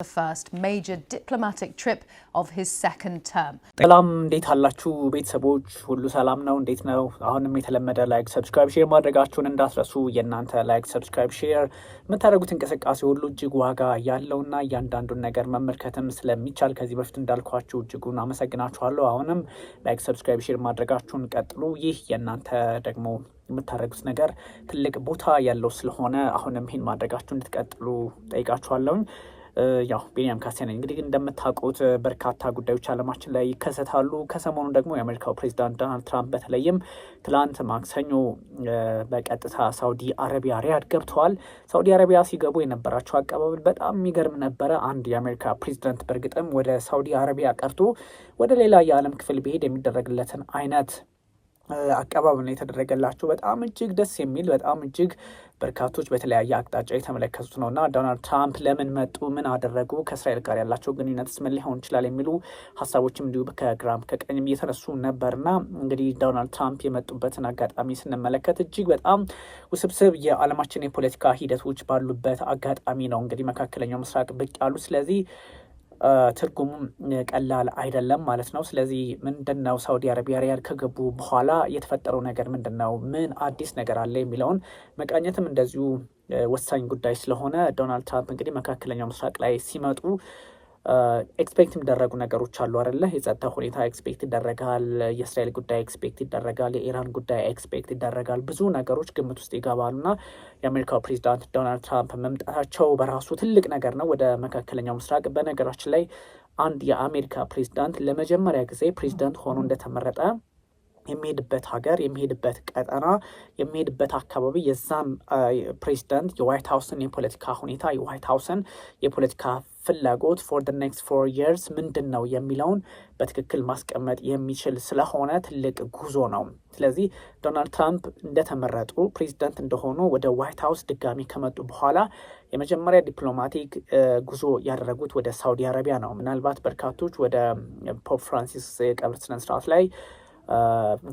The first major diplomatic trip of his second term. ሰላም እንዴት አላችሁ ቤተሰቦች ሁሉ ሰላም ነው እንዴት ነው አሁንም የተለመደ ላይክ ሰብስክራይብ ሼር ማድረጋችሁን እንዳትረሱ የእናንተ ላይክ ሰብስክራይብ ሼር የምታደርጉት እንቅስቃሴ ሁሉ እጅግ ዋጋ ያለውና እያንዳንዱን ነገር መመልከትም ስለሚቻል ከዚህ በፊት እንዳልኳችሁ እጅጉን አመሰግናችኋለሁ አሁንም ላይክ ሰብስክራይብ ሼር ማድረጋችሁን ቀጥሉ ይህ የእናንተ ደግሞ የምታደርጉት ነገር ትልቅ ቦታ ያለው ስለሆነ አሁንም ይሄን ማድረጋችሁን እንድትቀጥሉ ጠይቃችኋለሁ ያው ቢኒያም ካሴ ነኝ እንግዲህ እንደምታውቁት በርካታ ጉዳዮች ዓለማችን ላይ ይከሰታሉ ከሰሞኑ ደግሞ የአሜሪካው ፕሬዝዳንት ዶናልድ ትራምፕ በተለይም ትላንት ማክሰኞ በቀጥታ ሳውዲ አረቢያ ሪያድ ገብተዋል ሳውዲ አረቢያ ሲገቡ የነበራቸው አቀባበል በጣም የሚገርም ነበረ አንድ የአሜሪካ ፕሬዝዳንት በርግጥም ወደ ሳውዲ አረቢያ ቀርቶ ወደ ሌላ የዓለም ክፍል ቢሄድ የሚደረግለትን አይነት አቀባበል ነው የተደረገላቸው በጣም እጅግ ደስ የሚል በጣም እጅግ በርካቶች በተለያየ አቅጣጫ የተመለከቱት ነውና ዶናልድ ትራምፕ ለምን መጡ ምን አደረጉ ከእስራኤል ጋር ያላቸው ግንኙነትስ ምን ሊሆን ይችላል የሚሉ ሀሳቦችም እንዲሁ ከግራም ከቀኝም እየተነሱ ነበርና እንግዲህ ዶናልድ ትራምፕ የመጡበትን አጋጣሚ ስንመለከት እጅግ በጣም ውስብስብ የዓለማችን የፖለቲካ ሂደቶች ባሉበት አጋጣሚ ነው እንግዲህ መካከለኛው ምስራቅ ብቅ ያሉ ስለዚህ ትርጉሙ ቀላል አይደለም ማለት ነው ስለዚህ ምንድነው ሳውዲ አረቢያ ሪያድ ከገቡ በኋላ የተፈጠረው ነገር ምንድነው ምን አዲስ ነገር አለ የሚለውን መቃኘትም እንደዚሁ ወሳኝ ጉዳይ ስለሆነ ዶናልድ ትራምፕ እንግዲህ መካከለኛው ምስራቅ ላይ ሲመጡ ኤክስፔክት የሚደረጉ ነገሮች አሉ አይደለ የጸጥታ ሁኔታ ኤክስፔክት ይደረጋል የእስራኤል ጉዳይ ኤክስፔክት ይደረጋል የኢራን ጉዳይ ኤክስፔክት ይደረጋል ብዙ ነገሮች ግምት ውስጥ ይገባሉና የአሜሪካው ፕሬዝዳንት ዶናልድ ትራምፕ መምጣታቸው በራሱ ትልቅ ነገር ነው ወደ መካከለኛው ምስራቅ በነገራችን ላይ አንድ የአሜሪካ ፕሬዝዳንት ለመጀመሪያ ጊዜ ፕሬዝዳንት ሆኖ እንደተመረጠ የሚሄድበት ሀገር የሚሄድበት ቀጠና የሚሄድበት አካባቢ የዛን ፕሬዝዳንት የዋይት ሀውስን የፖለቲካ ሁኔታ የዋይት ሀውስን የፖለቲካ ፍላጎት for the next 4 years ምንድን ነው የሚለውን በትክክል ማስቀመጥ የሚችል ስለሆነ ትልቅ ጉዞ ነው ስለዚህ ዶናልድ ትራምፕ እንደተመረጡ ፕሬዝዳንት እንደሆኑ ወደ ዋይት ሀውስ ድጋሚ ከመጡ በኋላ የመጀመሪያ ዲፕሎማቲክ ጉዞ ያደረጉት ወደ ሳውዲ አረቢያ ነው ምናልባት በርካቶች ወደ ፖፕ ፍራንሲስ የቀብር ስነስርዓት ላይ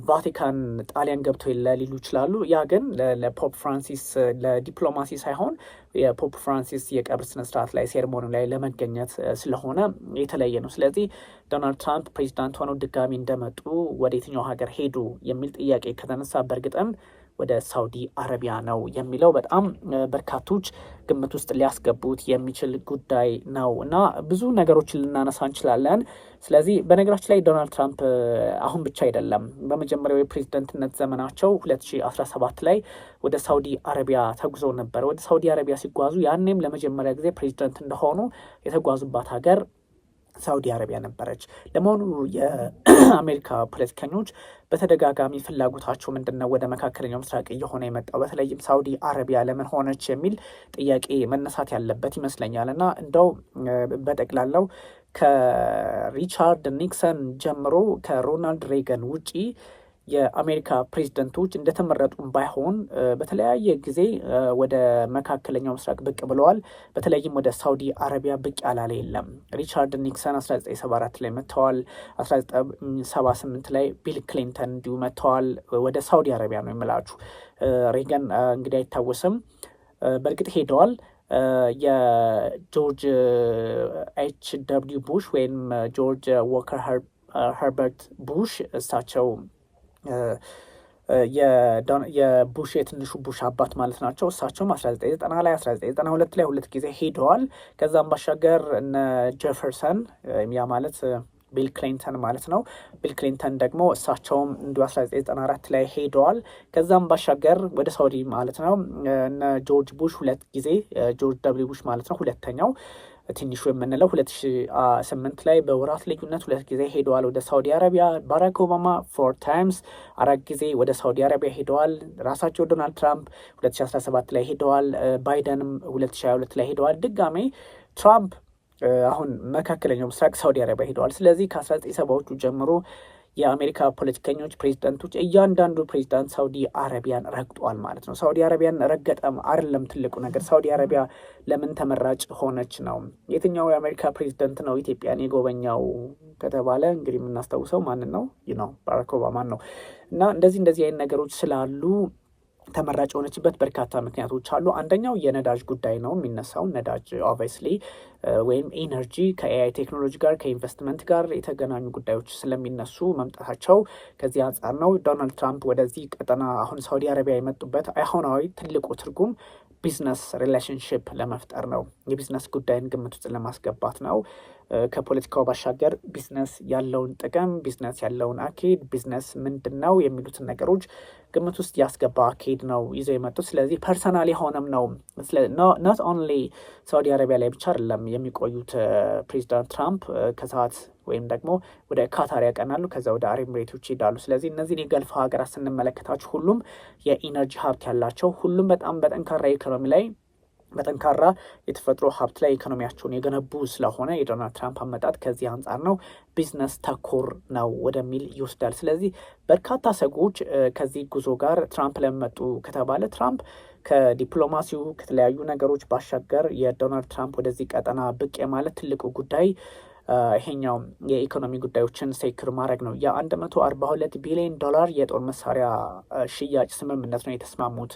ቫቲካን ጣሊያን ገብቶ ሊሉ ይችላሉ ያ ግን ለፖፕ ፍራንሲስ ለዲፕሎማሲ ሳይሆን የፖፕ ፍራንሲስ የቀብር ስነስርዓት ላይ ሴሬሞኒ ላይ ለመገኘት ስለሆነ የተለየ ነው ስለዚህ ዶናልድ ትራምፕ ፕሬዝዳንት ሆነው ድጋሚ እንደመጡ ወደ የትኛው ሀገር ሄዱ የሚል ጥያቄ ከተነሳ በእርግጥም ወደ ሳውዲ አረቢያ ነው የሚለው በጣም በርካቶች ግምት ውስጥ ሊያስገቡት የሚችል ጉዳይ ነው እና ብዙ ነገሮችን ልናነሳ እንችላለን ስለዚህ በነገራችን ላይ ዶናልድ ትራምፕ አሁን ብቻ አይደለም በመጀመሪያው የፕሬዝዳንትነት ዘመናቸው 2017 ላይ ወደ ሳውዲ አረቢያ ተጉዘው ነበር ወደ ሳውዲ አረቢያ ሲጓዙ ያኔም ለመጀመሪያ ጊዜ ፕሬዝዳንት እንደሆኑ የተጓዙባት ሀገር ሳውዲ አረቢያ ነበረች ለመሆኑ የአሜሪካ ፖለቲከኞች በተደጋጋሚ ፍላጎታቸው ምንድነው ወደ መካከለኛው ምስራቅ እየሆነ የመጣው በተለይም ሳውዲ አረቢያ ለምን ሆነች የሚል ጥያቄ መነሳት ያለበት ይመስለኛል እና እንደው በጠቅላላው ከሪቻርድ ኒክሰን ጀምሮ ከሮናልድ ሬገን ውጪ የአሜሪካ ፕሬዝዳንቶች እንደተመረጡም ባይሆን በተለያየ ጊዜ ወደ መካከለኛው ምስራቅ ብቅ ብለዋል በተለይም ወደ ሳውዲ አረቢያ ብቅ ያላለ የለም ሪቻርድ ኒክሰን 1974 ላይ መጥተዋል 1978 ላይ ቢል ክሊንተን እንዲሁ መጥተዋል ወደ ሳውዲ አረቢያ ነው የምላችሁ ሬገን እንግዲህ አይታወስም በእርግጥ ሄደዋል የጆርጅ ኤች.ደብሊው ቡሽ ወይም ጆርጅ ዎከር ኸርበርት ቡሽ እሳቸው የቡሽ የትንሹ ቡሽ አባት ማለት ናቸው እሳቸውም 1990 ላይ 1992 ላይ ሁለት ጊዜ ሄደዋል ከዛም ባሻገር እነ ጄፈርሰን ያ ማለት ቢል ክሊንተን ማለት ነው ቢል ክሊንተን ደግሞ እሳቸውም እንዲሁ 1994 ላይ ሄደዋል ከዛም ባሻገር ወደ ሳውዲ ማለት ነው እነ ጆርጅ ቡሽ ሁለት ጊዜ ጆርጅ ደብሊው ቡሽ ማለት ነው ሁለተኛው ትንሹ የምንለው 2008 ላይ በወራት ልዩነት ሁለት ጊዜ ሄደዋል ወደ ሳውዲ አረቢያ ባራክ ኦባማ 4 times አራት ጊዜ ወደ ሳውዲ አረቢያ ሄደዋል ራሳቸው ዶናልድ ትራምፕ 2017 ላይ ሄደዋል ባይደንም 2022 ላይ ሄደዋል ድጋሜ ትራምፕ አሁን መካከለኛው ምስራቅ ሳውዲ አረቢያ ሄደዋል ስለዚህ ከ1970ዎቹ ጀምሮ የአሜሪካ ፖለቲከኞች ፕሬዝዳንቶች እያንዳንዱ ፕሬዝዳንት ሳውዲ አረቢያን ረግጧል ማለት ነው ሳውዲ አረቢያን ረገጠም አይደለም ትልቁ ነገር ሳውዲ አረቢያ ለምን ተመራጭ ሆነች ነው የትኛው የአሜሪካ ፕሬዝዳንት ነው ኢትዮጵያን የጎበኛው ከተባለ እንግዲህ የምናስታውሰው ማንን ነው ባራክ ኦባማ ነው እና እንደዚህ አይነት ነገሮች ስላሉ ተመራጭ የሆነችበት በርካታ ምክንያቶች አሉ። አንደኛው የነዳጅ ጉዳይ ነው የሚነሳው። ነዳጅ ኦብቪየስሊ ወይም ኢነርጂ ከኤአይ ቴክኖሎጂ ጋር ከኢንቨስትመንት ጋር የተገናኙ ጉዳዮች ስለሚነሱ መምጣታቸው ከዚህ አንጻር ነው። ዶናልድ ትራምፕ ወደዚህ ቀጠና አሁን ሳውዲ አረቢያ የመጡበት አሁናዊ ትልቁ ትርጉም ቢዝነስ ሪሌሽንሽፕ ለመፍጠር ነው። የቢዝነስ ጉዳይን ግምት ውስጥ ለማስገባት ነው። ከፖለቲካው ባሻገር ቢዝነስ ያለውን ጥቅም፣ ቢዝነስ ያለውን አካሄድ፣ ቢዝነስ ምንድን ነው የሚሉትን ነገሮች ግምት ውስጥ ያስገባ አካሄድ ነው ይዘው የመጡት። ስለዚህ ፐርሰናል የሆነም ነው። ኖት ኦንሊ ሳውዲ አረቢያ ላይ ብቻ አይደለም የሚቆዩት ፕሬዚዳንት ትራምፕ ከሰዓት ወይም ደግሞ ወደ ካታር ያቀናሉ፣ ከዛ ወደ አረብ ኤሚሬቶች ይሄዳሉ። ስለዚህ እነዚህን የገልፍ ሀገራት ስንመለከታቸው ሁሉም የኢነርጂ ሀብት ያላቸው፣ ሁሉም በጣም በጠንካራ ኢኮኖሚ ላይ በጠንካራ የተፈጥሮ ሀብት ላይ ኢኮኖሚያቸውን የገነቡ ስለሆነ የዶናልድ ትራምፕ አመጣጥ ከዚህ አንጻር ነው ቢዝነስ ተኮር ነው ወደሚል ይወስዳል። ስለዚህ በርካታ ሰዎች ከዚህ ጉዞ ጋር ትራምፕ ለመጡ ከተባለ ትራምፕ ከዲፕሎማሲው ከተለያዩ ነገሮች ባሻገር የዶናልድ ትራምፕ ወደዚህ ቀጠና ብቅ የማለት ትልቁ ጉዳይ ይሄኛው የኢኮኖሚ ጉዳዮችን ሴክር ማድረግ ነው። የ142 ቢሊዮን ዶላር የጦር መሳሪያ ሽያጭ ስምምነት ነው የተስማሙት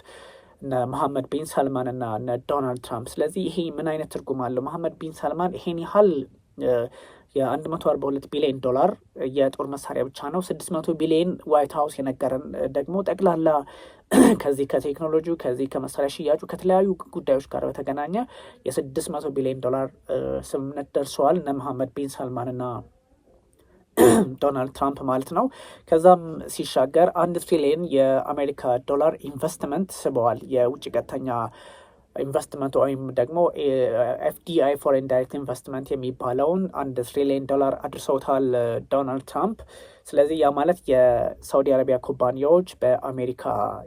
እነ መሐመድ ቢን ሳልማን እና እነ ዶናልድ ትራምፕ። ስለዚህ ይሄ ምን አይነት ትርጉም አለው? መሐመድ ቢን ሳልማን ይሄን ያህል የ142 ቢሊዮን ዶላር የጦር መሳሪያ ብቻ ነው። 600 ቢሊዮን ዋይት ሀውስ የነገረን ደግሞ ጠቅላላ ከዚህ ከቴክኖሎጂ ከዚህ ከመሳሪያ ሽያጩ ከተለያዩ ጉዳዮች ጋር በተገናኘ የ600 ቢሊዮን ዶላር ስምምነት ደርሰዋል እነ መሐመድ ቢን ሳልማን እና ዶናልድ ትራምፕ ማለት ነው። ከዛም ሲሻገር 1 ትሪሊየን የአሜሪካ ዶላር ኢንቨስትመንት ስበዋል። የውጭ ቀጥተኛ ኢንቨስትመንት ወይም ደግሞ ኤፍዲአይ ፎሬን ዳይሬክት ኢንቨስትመንት የሚባለውን 1 ትሪሊየን ዶላር አድርሰውታል ዶናልድ ትራምፕ። ስለዚህ ያ ማለት የሳውዲ አረቢያ ኩባንያዎች በአሜሪካ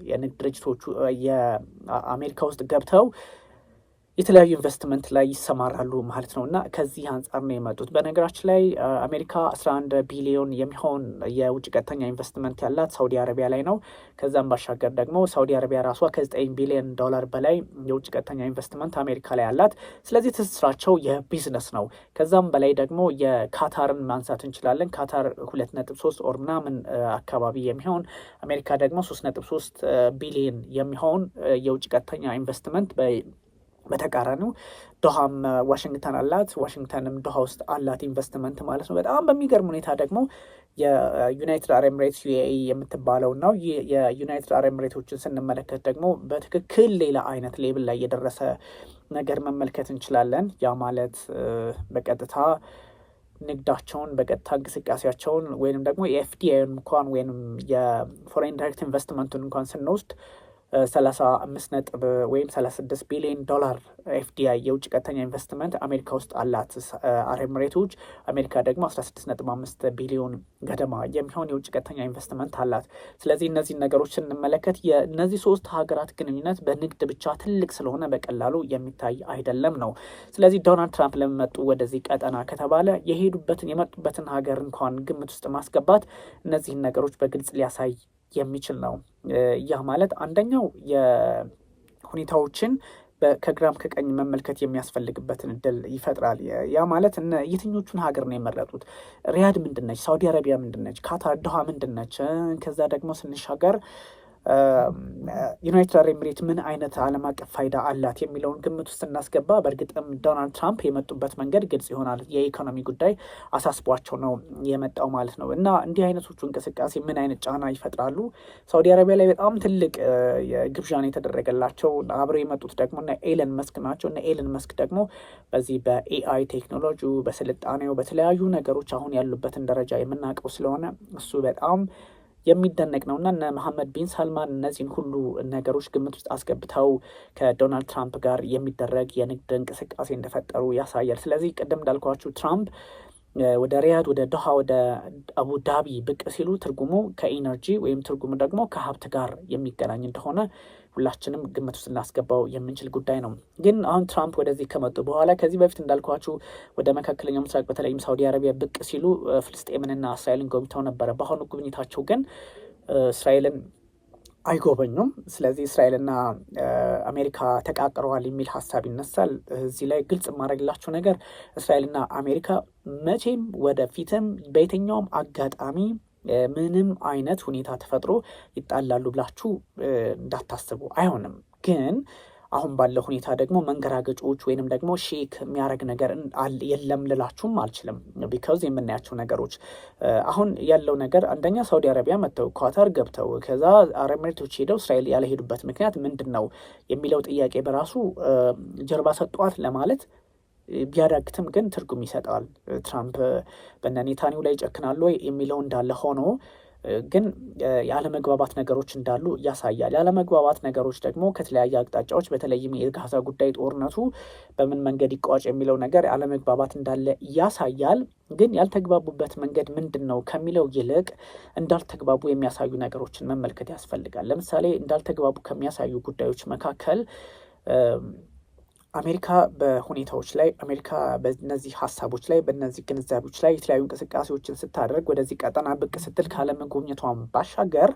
የንግድ ድርጅቶቹ የአሜሪካ ውስጥ ገብተው የተለያዩ ኢንቨስትመንት ላይ ይሰማራሉ ማለት ነው። እና ከዚህ አንጻር ነው የመጡት። በነገራችን ላይ አሜሪካ 11 ቢሊዮን የሚሆን የውጭ ቀጥተኛ ኢንቨስትመንት ያላት ሳውዲ አረቢያ ላይ ነው። ከዛም ባሻገር ደግሞ ሳውዲ አረቢያ ራሷ ከ9 ቢሊዮን ዶላር በላይ የውጭ ቀጥተኛ ኢንቨስትመንት አሜሪካ ላይ ያላት። ስለዚህ ትስስራቸው የቢዝነስ ነው። ከዛም በላይ ደግሞ የካታርን ማንሳት እንችላለን። ካታር 2.3 ኦር ምናምን አካባቢ የሚሆን አሜሪካ ደግሞ 3.3 ቢሊዮን የሚሆን የውጭ ቀጥተኛ ኢንቨስትመንት በተቃራኒው ዶሃም ዋሽንግተን አላት። ዋሽንግተንም ዶሃ ውስጥ አላት ኢንቨስትመንት ማለት ነው። በጣም በሚገርም ሁኔታ ደግሞ የዩናይትድ አረብ ኤሚሬትስ ዩኤኢ የምትባለው ነው። የዩናይትድ አረብ ኤሚሬቶችን ስንመለከት ደግሞ በትክክል ሌላ አይነት ሌብል ላይ የደረሰ ነገር መመልከት እንችላለን። ያ ማለት በቀጥታ ንግዳቸውን በቀጥታ እንቅስቃሴያቸውን ወይንም ደግሞ የኤፍዲአይን እንኳን ወይም የፎሬን ዳይሬክት ኢንቨስትመንቱን እንኳን ስንወስድ 35 ወይም 36 ቢሊዮን ዶላር ኤፍዲአይ የውጭ ቀጥተኛ ኢንቨስትመንት አሜሪካ ውስጥ አላት አረብ ኤሚሬቶች። አሜሪካ ደግሞ 16.5 ቢሊዮን ገደማ የሚሆን የውጭ ቀጥተኛ ኢንቨስትመንት አላት። ስለዚህ እነዚህ ነገሮች ስንመለከት የእነዚህ ሶስት ሀገራት ግንኙነት በንግድ ብቻ ትልቅ ስለሆነ በቀላሉ የሚታይ አይደለም ነው። ስለዚህ ዶናልድ ትራምፕ ለመጡ ወደዚህ ቀጠና ከተባለ የመጡበትን ሀገር እንኳን ግምት ውስጥ ማስገባት እነዚህን ነገሮች በግልጽ ሊያሳይ የሚችል ነው። ያ ማለት አንደኛው የሁኔታዎችን ከግራም ከቀኝ መመልከት የሚያስፈልግበትን እድል ይፈጥራል። ያ ማለት የትኞቹን ሀገር ነው የመረጡት? ሪያድ ምንድነች? ሳውዲ አረቢያ ምንድነች? ካታር ዶሃ ምንድነች? ከዛ ደግሞ ስንሻገር ዩናይትድ አረብ ኤሚሬት ምን አይነት ዓለም አቀፍ ፋይዳ አላት የሚለውን ግምት ውስጥ እናስገባ። በእርግጥም ዶናልድ ትራምፕ የመጡበት መንገድ ግልጽ ይሆናል። የኢኮኖሚ ጉዳይ አሳስቧቸው ነው የመጣው ማለት ነው። እና እንዲህ አይነቶቹ እንቅስቃሴ ምን አይነት ጫና ይፈጥራሉ? ሳውዲ አረቢያ ላይ በጣም ትልቅ ግብዣን የተደረገላቸው አብረው የመጡት ደግሞ እነ ኤለን መስክ ናቸው። እነ ኤለን መስክ ደግሞ በዚህ በኤአይ ቴክኖሎጂ በስልጣኔው በተለያዩ ነገሮች አሁን ያሉበትን ደረጃ የምናውቀው ስለሆነ እሱ በጣም የሚደነቅ ነውና እነ መሐመድ ቢን ሳልማን እነዚህን ሁሉ ነገሮች ግምት ውስጥ አስገብተው ከዶናልድ ትራምፕ ጋር የሚደረግ የንግድ እንቅስቃሴ እንደፈጠሩ ያሳያል። ስለዚህ ቅድም እንዳልኳችሁ ትራምፕ ወደ ሪያድ፣ ወደ ዶሃ፣ ወደ አቡዳቢ ብቅ ሲሉ ትርጉሙ ከኢነርጂ ወይም ትርጉሙ ደግሞ ከሀብት ጋር የሚገናኝ እንደሆነ ሁላችንም ግምት ውስጥ ልናስገባው የምንችል ጉዳይ ነው። ግን አሁን ትራምፕ ወደዚህ ከመጡ በኋላ ከዚህ በፊት እንዳልኳችሁ ወደ መካከለኛው ምስራቅ በተለይም ሳውዲ አረቢያ ብቅ ሲሉ ፍልስጤምንና እስራኤልን ጎብኝተው ነበረ። በአሁኑ ጉብኝታቸው ግን እስራኤልን አይጎበኙም። ስለዚህ እስራኤልና አሜሪካ ተቃቅረዋል የሚል ሀሳብ ይነሳል። እዚህ ላይ ግልጽ የማድረግላቸው ነገር እስራኤልና አሜሪካ መቼም ወደፊትም በየትኛውም አጋጣሚ ምንም አይነት ሁኔታ ተፈጥሮ ይጣላሉ ብላችሁ እንዳታስቡ፣ አይሆንም። ግን አሁን ባለው ሁኔታ ደግሞ መንገራገጮች ወይንም ደግሞ ሼክ የሚያደርግ ነገር የለም ልላችሁም አልችልም። ቢካዝ የምናያቸው ነገሮች አሁን ያለው ነገር አንደኛ ሳውዲ አረቢያ መጥተው ኳታር ገብተው ከዛ አረብ ኤሚሬቶች ሄደው እስራኤል ያልሄዱበት ምክንያት ምንድን ነው የሚለው ጥያቄ በራሱ ጀርባ ሰጧት ለማለት ቢያዳግትም ግን ትርጉም ይሰጣል። ትራምፕ በነ ኔታንያሁ ላይ ይጨክናሉ ወይ የሚለው እንዳለ ሆኖ ግን ያለመግባባት ነገሮች እንዳሉ ያሳያል። ያለመግባባት ነገሮች ደግሞ ከተለያየ አቅጣጫዎች በተለይም የጋዛ ጉዳይ ጦርነቱ በምን መንገድ ይቋጭ የሚለው ነገር ያለመግባባት እንዳለ ያሳያል። ግን ያልተግባቡበት መንገድ ምንድን ነው ከሚለው ይልቅ እንዳልተግባቡ የሚያሳዩ ነገሮችን መመልከት ያስፈልጋል። ለምሳሌ እንዳልተግባቡ ከሚያሳዩ ጉዳዮች መካከል አሜሪካ በሁኔታዎች ላይ አሜሪካ በነዚህ ሀሳቦች ላይ በነዚህ ግንዛቤዎች ላይ የተለያዩ እንቅስቃሴዎችን ስታደርግ ወደዚህ ቀጠና ብቅ ስትል ካለመጎብኘቷን ባሻገር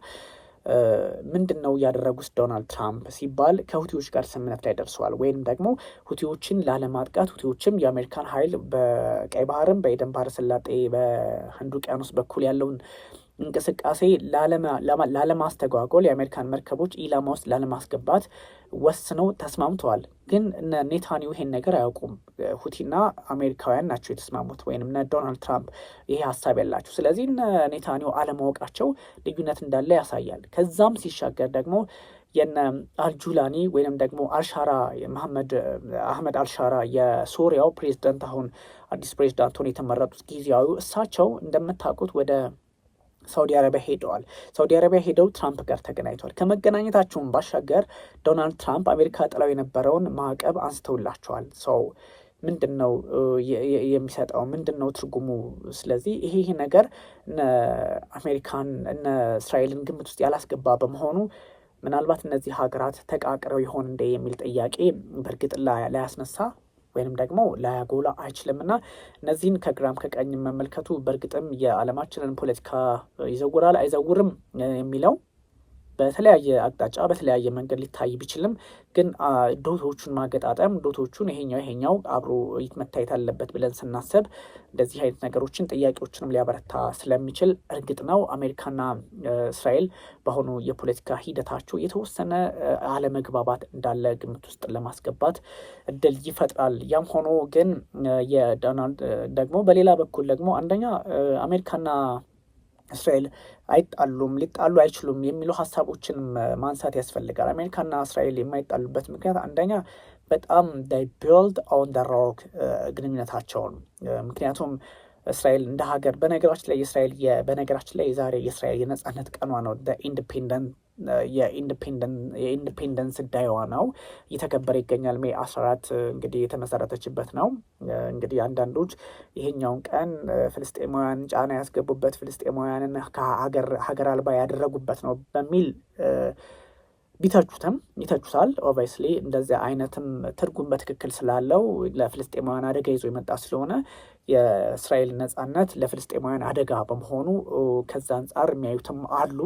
ምንድን ነው ያደረጉት ዶናልድ ትራምፕ ሲባል ከሁቲዎች ጋር ስምምነት ላይ ደርሰዋል። ወይም ደግሞ ሁቲዎችን ላለማጥቃት ሁቲዎችም የአሜሪካን ኃይል በቀይ ባህርም በኤደን ባህረ ሰላጤ በህንድ ውቅያኖስ በኩል ያለውን እንቅስቃሴ ላለማስተጓጎል የአሜሪካን መርከቦች ኢላማ ውስጥ ላለማስገባት ወስነው ተስማምተዋል። ግን እነ ኔታንያሁ ይሄን ነገር አያውቁም። ሁቲና አሜሪካውያን ናቸው የተስማሙት፣ ወይም እነ ዶናልድ ትራምፕ ይሄ ሀሳብ ያላቸው። ስለዚህ እነ ኔታንያሁ አለማወቃቸው ልዩነት እንዳለ ያሳያል። ከዛም ሲሻገር ደግሞ የነ አልጁላኒ ወይም ደግሞ አልሻራ አህመድ አልሻራ የሶሪያው ፕሬዚደንት አሁን አዲስ ፕሬዚዳንት ሆነው የተመረጡት ጊዜያዊ እሳቸው እንደምታውቁት ወደ ሳውዲ አረቢያ ሄደዋል። ሳውዲ አረቢያ ሄደው ትራምፕ ጋር ተገናኝተዋል። ከመገናኘታቸውን ባሻገር ዶናልድ ትራምፕ አሜሪካ ጥላው የነበረውን ማዕቀብ አንስተውላቸዋል። ሰው ምንድን ነው የሚሰጠው? ምንድን ነው ትርጉሙ? ስለዚህ ይሄ ነገር አሜሪካን እነ እስራኤልን ግምት ውስጥ ያላስገባ በመሆኑ ምናልባት እነዚህ ሀገራት ተቃቅረው ይሆን እንደ የሚል ጥያቄ በእርግጥ ላያስነሳ ወይንም ደግሞ ላያጎላ አይችልም እና እነዚህን ከግራም ከቀኝ መመልከቱ በእርግጥም የዓለማችንን ፖለቲካ ይዘውራል አይዘውርም የሚለው በተለያየ አቅጣጫ በተለያየ መንገድ ሊታይ ቢችልም ግን ዶቶቹን ማገጣጠም ዶቶቹን ይሄኛው አብሮ መታየት አለበት ብለን ስናስብ እንደዚህ አይነት ነገሮችን ጥያቄዎችንም ሊያበረታ ስለሚችል እርግጥ ነው አሜሪካና እስራኤል በአሁኑ የፖለቲካ ሂደታቸው የተወሰነ አለመግባባት እንዳለ ግምት ውስጥ ለማስገባት እድል ይፈጥራል። ያም ሆኖ ግን የዶናልድ ደግሞ በሌላ በኩል ደግሞ አንደኛ አሜሪካና እስራኤል አይጣሉም፣ ሊጣሉ አይችሉም የሚሉ ሀሳቦችን ማንሳት ያስፈልጋል። አሜሪካና እስራኤል የማይጣሉበት ምክንያት አንደኛ በጣም ቢልድ ኦን ደ ሮክ ግንኙነታቸውን ምክንያቱም እስራኤል እንደ ሀገር በነገራችን ላይ ዛሬ የእስራኤል የነጻነት ቀኗ ነው። የኢንዲፔንደንስ ዳይዋ ነው እየተከበረ ይገኛል። ሜይ 14 እንግዲህ የተመሰረተችበት ነው። እንግዲህ አንዳንዶች ይሄኛውን ቀን ፍልስጤማውያን ጫና ያስገቡበት ፍልስጤማውያንን ሀገር አልባ ያደረጉበት ነው በሚል ይተቹታል። ኦብቪየስሊ እንደዚያ አይነትም ትርጉም በትክክል ስላለው ለፍልስጤማውያን አደጋ ይዞ የመጣ ስለሆነ የእስራኤል ነጻነት ለፍልስጤማውያን አደጋ በመሆኑ ከዛ አንጻር የሚያዩትም አሉ።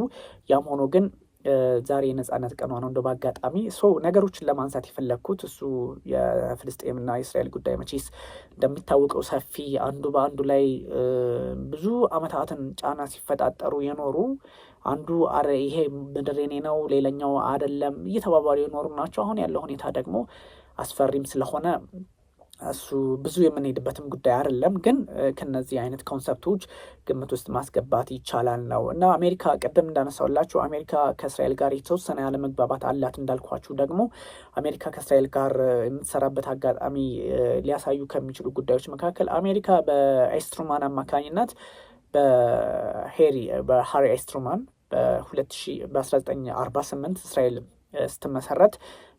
ያም ሆኖ ግን ዛሬ የነጻነት ቀኗ ነው። እንደው በአጋጣሚ ነገሮችን ለማንሳት የፈለግኩት እሱ የፍልስጤምና የእስራኤል ጉዳይ መቼስ እንደሚታወቀው ሰፊ አንዱ በአንዱ ላይ ብዙ ዓመታትን ጫና ሲፈጣጠሩ የኖሩ አንዱ ይሄ ምድር የኔ ነው ሌላኛው አይደለም እየተባባሉ የኖሩ ናቸው። አሁን ያለው ሁኔታ ደግሞ አስፈሪም ስለሆነ እሱ ብዙ የምንሄድበትም ጉዳይ አይደለም። ግን ከነዚህ አይነት ኮንሰፕቶች ግምት ውስጥ ማስገባት ይቻላል ነው እና አሜሪካ ቅድም እንዳነሳውላችሁ አሜሪካ ከእስራኤል ጋር የተወሰነ ያለመግባባት አላት። እንዳልኳችሁ ደግሞ አሜሪካ ከእስራኤል ጋር የምትሰራበት አጋጣሚ ሊያሳዩ ከሚችሉ ጉዳዮች መካከል አሜሪካ በኤስትሩማን አማካኝነት በሃሪ ኤስትሩማን በ1948 እስራኤል ስትመሰረት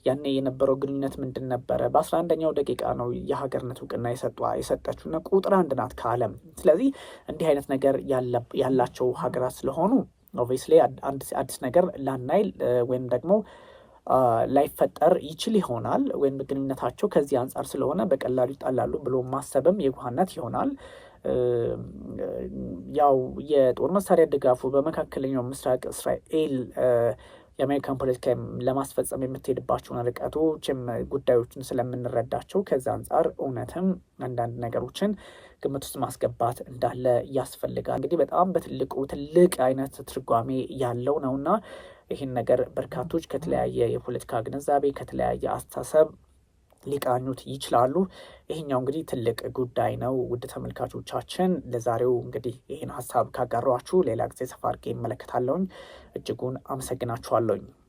ያኔ የነበረው ግንኙነት ምንድን ነበረ? በ11ኛው ደቂቃ ነው የሀገርነት እውቅና የሰጠችውና ቁጥር 1 ናት ከዓለም። ስለዚህ እንዲህ አይነት ነገር ያላቸው ሀገራት ስለሆኑ ኦብቪየስሊ አዲስ ነገር ላናይ ወይም ደግሞ ላይፈጠር ይችል ይሆናል። ወይም ግንኙነታቸው ከዚህ አንጻር ስለሆነ በቀላሉ ይጣላሉ ብሎ ማሰብም የዋህነት ይሆናል። ያው የጦር መሳሪያ ድጋፉ በመካከለኛው ምስራቅ እስራኤል የአሜሪካን ፖለቲካ ለማስፈጸም የምትሄድባቸውን ርቀቶችም ጉዳዮችን ስለምንረዳቸው ከዛ አንጻር እውነትም አንዳንድ ነገሮችን ግምት ውስጥ ማስገባት እንዳለ ያስፈልጋል። እንግዲህ በጣም በትልቁ ትልቅ አይነት ትርጓሜ ያለው ነውና ይህን ነገር በርካቶች ከተለያየ የፖለቲካ ግንዛቤ ከተለያየ አስተሳሰብ ሊቃኙት ይችላሉ። ይሄኛው እንግዲህ ትልቅ ጉዳይ ነው። ውድ ተመልካቾቻችን ለዛሬው እንግዲህ ይህን ሀሳብ ካጋሯችሁ ሌላ ጊዜ ሰፋ አድርጌ እመለከታለሁኝ። እጅጉን አመሰግናችኋለሁኝ።